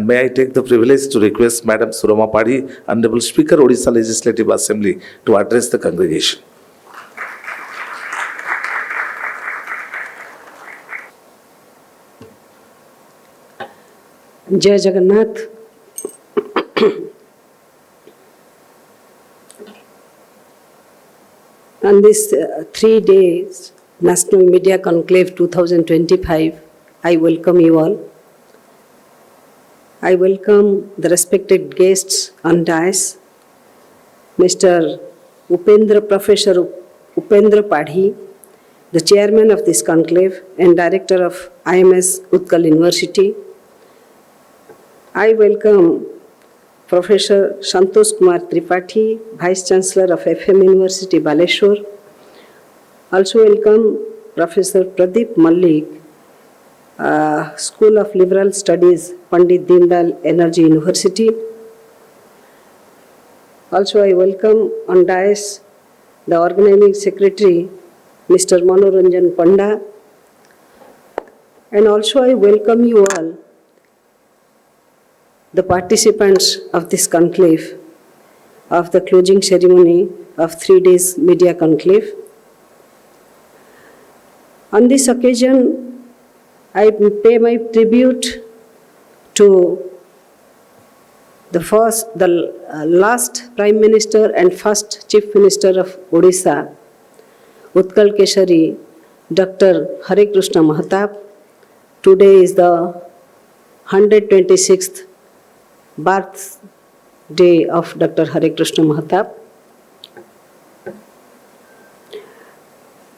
And may I take the privilege to request Madam Surama Padhi, Honorable Speaker, Odisha Legislative Assembly, to address the congregation. Jai Jagannath. On this 3 days National Media Conclave 2025, I welcome you all. I welcome the respected guests on dais, Mr. Professor Upendra Padhi, the chairman of this conclave and director of IMS Utkal University. I welcome Professor Santosh Kumar Tripathi, Vice Chancellor of FM University, Baleshwar. Also welcome Professor Pradeep Malik, School of Liberal Studies, Pandit Deendayal Energy University. Also I welcome on dais the organizing secretary, Mr. Manoranjan Panda. And also I welcome you all, the participants of this conclave, of the closing ceremony of 3 days media conclave. On this occasion, I pay my tribute to the last Prime Minister and first Chief Minister of Odisha, Utkal Keshari, Dr. Hare Krishna Mahatap. Today is the 126th birthday of Dr. Hare Krishna Mahatap.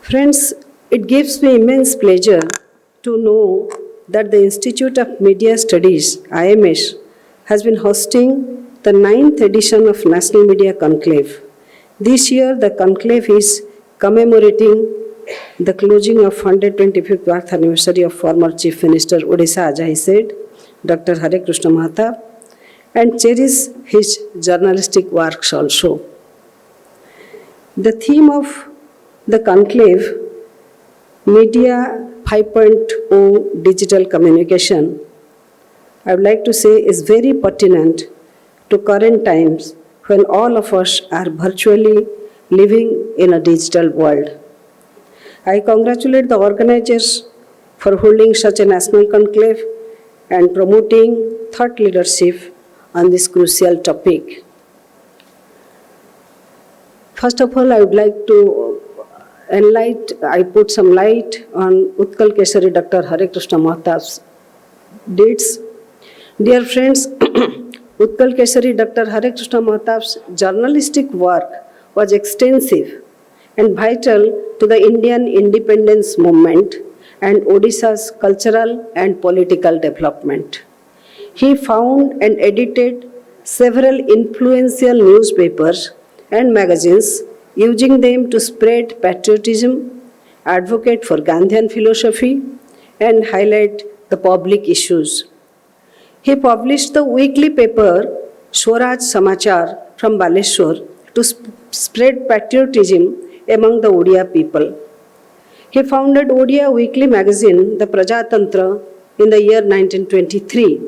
Friends, it gives me immense pleasure to know that the Institute of Media Studies, IMS, has been hosting the 9th edition of National Media Conclave. This year, the conclave is commemorating the closing of 125th birth anniversary of former Chief Minister Odisha, as I said, Dr. Hare Krishna Mahatap, and cherish his journalistic works also. The theme of the conclave, Media 5.0 Digital Communication, I would like to say is very pertinent to current times when all of us are virtually living in a digital world. I congratulate the organizers for holding such a national conclave and promoting thought leadership on this crucial topic. First of all, I would like to put some light on Utkal Keshari Dr. Hare Krishna Mahatap's deeds. Dear friends, Utkal Keshari Dr. Hare Krishna Mahatap's journalistic work was extensive and vital to the Indian independence movement and Odisha's cultural and political development. He found and edited several influential newspapers and magazines, using them to spread patriotism, advocate for Gandhian philosophy, and highlight the public issues. He published the weekly paper Swaraj Samachar from Baleshwar to spread patriotism among the Odia people. He founded Odia weekly magazine, the Prajatantra, in the year 1923,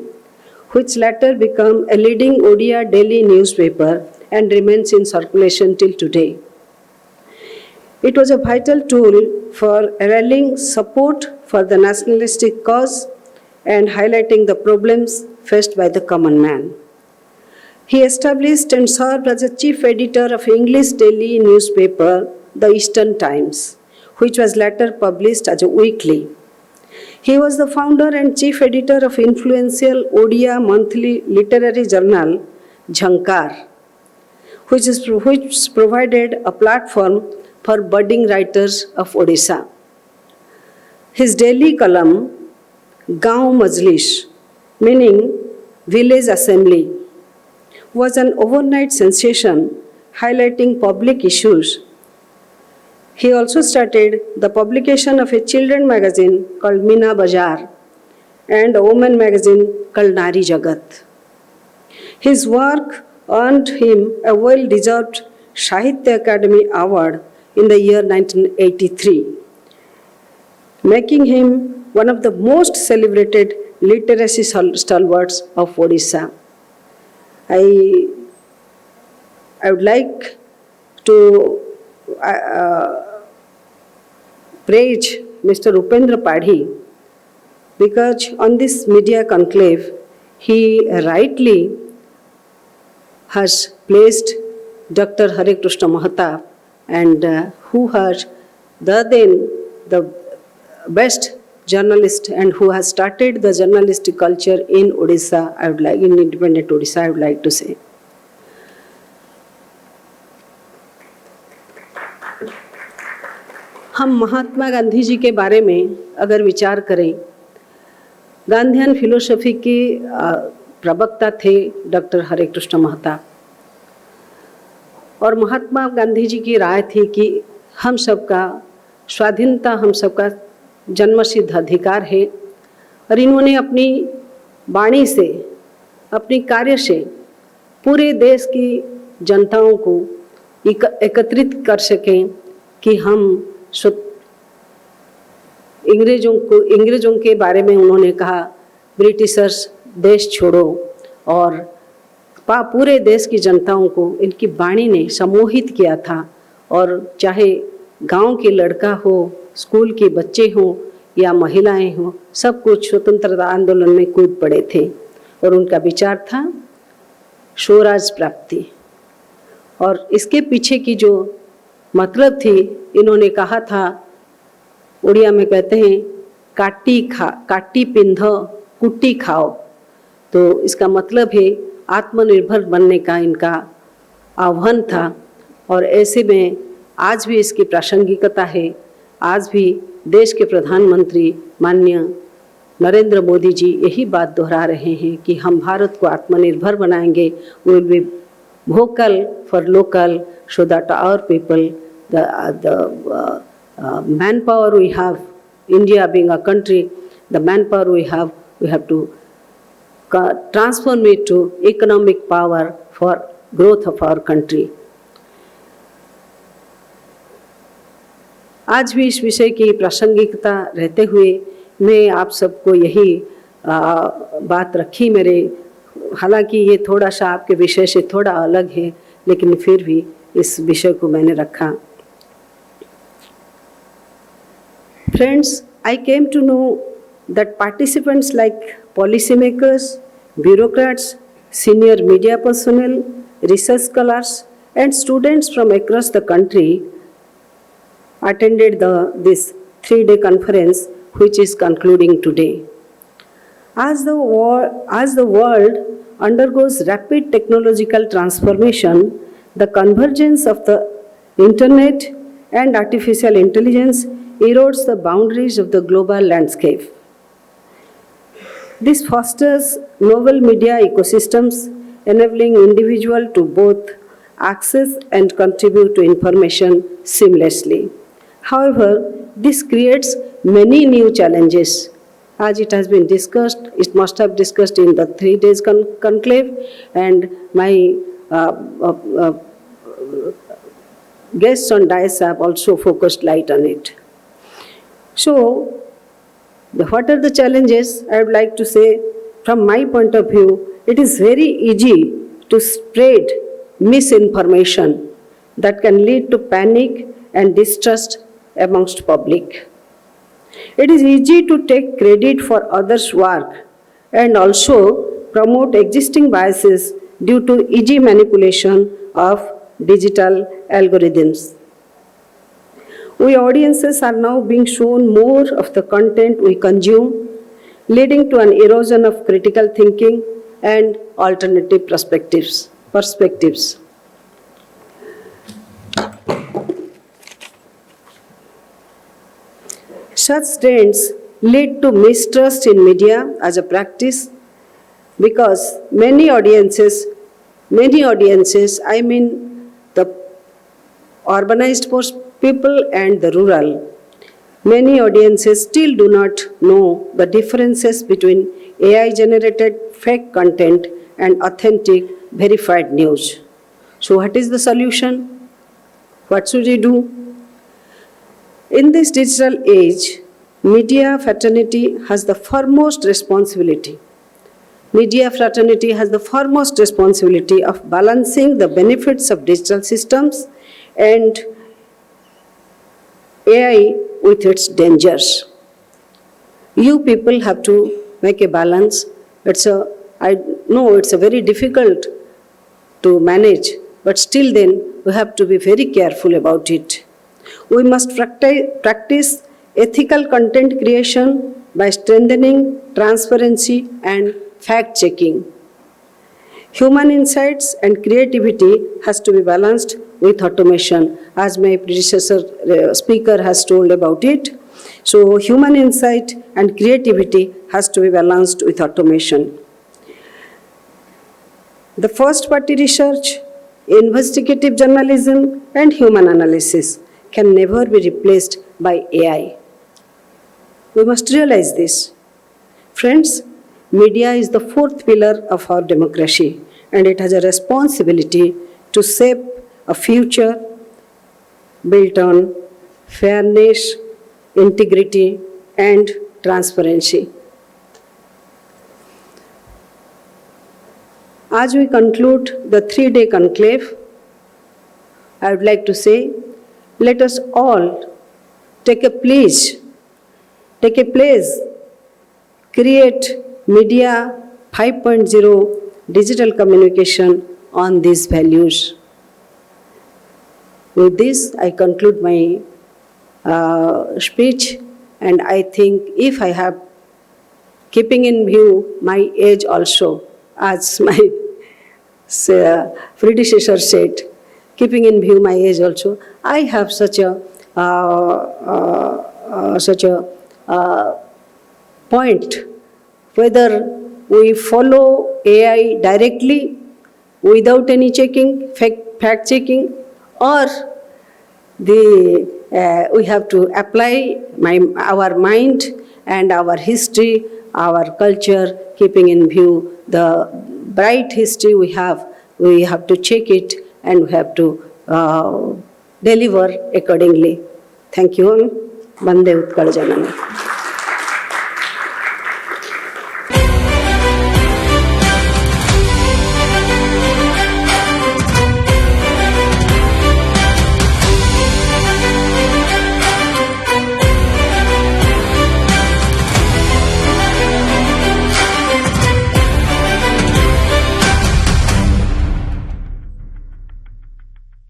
which later became a leading Odia daily newspaper and remains in circulation till today. It was a vital tool for rallying support for the nationalistic cause and highlighting the problems faced by the common man. He established and served as a chief editor of English daily newspaper, The Eastern Times, which was later published as a weekly. He was the founder and chief editor of influential Odia monthly literary journal, Jhankar, which provided a platform for budding writers of Odisha. His daily column, Gaon Majlis, meaning village assembly, was an overnight sensation highlighting public issues. He also started the publication of a children magazine called Meena Bazaar and a woman magazine called Nari Jagat. His work earned him a well-deserved Sahitya Academy Award in the year 1983, making him one of the most celebrated literacy stalwarts of Odisha. I would like to praise Mr. Upendra Padhi because on this media conclave, he rightly has placed Dr. Hare Krishna Mahatap and who has the best journalist and who has started the journalistic culture in Odisha, I would like, in independent Odisha, I would like to say. हम महात्मा गांधी जी के बारे में अगर विचार करें, Gandhian philosophy के प्रवक्ता थे डॉक्टर हरे कृष्ण महताब और महात्मा गांधी जी की राय थी कि हम सबका स्वाधीनता, हम सबका जन्मसिद्ध अधिकार है और इन्होंने अपनी वाणी से, अपनी कार्य से पूरे देश की जनताओं को एकत्रित कर सकें कि हम अंग्रेजों के बारे में उन्होंने कहा ब्रिटिशर्स देश छोड़ो और पूरे देश की जनताओं को इनकी वाणी ने सम्मोहित किया था और चाहे गांव के लड़का हो, स्कूल के बच्चे हों या महिलाएं हों, सब कुछ स्वतंत्रता आंदोलन में कूद पड़े थे और उनका विचार था स्वराज प्राप्ति। और इसके पीछे की जो मतलब थी, इन्होंने कहा था, उड़िया में कहते हैं काटी पिंध कुट्टी खाओ, तो इसका मतलब है आत्मनिर्भर बनने का इनका आह्वान था और ऐसे में आज भी इसकी प्रासंगिकता है। आज भी देश के प्रधानमंत्री माननीय नरेंद्र मोदी जी यही बात दोहरा रहे हैं कि हम भारत को आत्मनिर्भर बनाएंगे। We will be vocal for local so that our people the manpower we have, India being a country, the manpower we have to transform it to economic power for growth of our country. आज भी इस विषय की प्रासंगिकता रहते हुए मैं आप सबको यही बात रखी मेरे, हालांकि ये थोड़ा सा आपके विषय से थोड़ा अलग है, लेकिन फिर भी इस विषय को मैंने रखा। Friends, I came to know that participants like policymakers, bureaucrats, senior media personnel, research scholars, and students from across the country attended this 3-day conference, which is concluding today. As the world undergoes rapid technological transformation, the convergence of the internet and artificial intelligence erodes the boundaries of the global landscape. This fosters novel media ecosystems, enabling individuals to both access and contribute to information seamlessly. However, this creates many new challenges. As it has been discussed, it must have discussed in the 3 days conclave, and my guests on dais have also focused light on it. So, what are the challenges? I would like to say, from my point of view, it is very easy to spread misinformation that can lead to panic and distrust amongst public. It is easy to take credit for others' work and also promote existing biases due to easy manipulation of digital algorithms. We audiences are now being shown more of the content we consume, leading to an erosion of critical thinking and alternative perspectives. Such trends lead to mistrust in media as a practice because many audiences, I mean the urbanized people and the rural, many audiences still do not know the differences between AI-generated fake content and authentic verified news. So what is the solution? What should we do? In this digital age, media fraternity has the foremost responsibility. Media fraternity has the foremost responsibility of balancing the benefits of digital systems and AI with its dangers. You people have to make a balance. I know it's a very difficult to manage, but still then we have to be very careful about it. We must practice ethical content creation by strengthening transparency and fact-checking. Human insights and creativity has to be balanced with automation, as my predecessor speaker has told about it. So human insight and creativity has to be balanced with automation. The first-party research, investigative journalism, and human analysis can never be replaced by AI. We must realize this. Friends, media is the fourth pillar of our democracy, and it has a responsibility to shape a future built on fairness, integrity, and transparency. As we conclude the 3-day conclave, I would like to say, let us all take a place, create Media 5.0 digital communication on these values. With this, I conclude my speech, and I think if I have, keeping in view my age also, as my predecessor said, keeping in view my age also, I have such a point, whether we follow AI directly without any checking, fact checking, or we have to apply our mind and our history, our culture, keeping in view the bright history we have to check it, and we have to deliver accordingly. Thank you all. Vande Utkal Janani.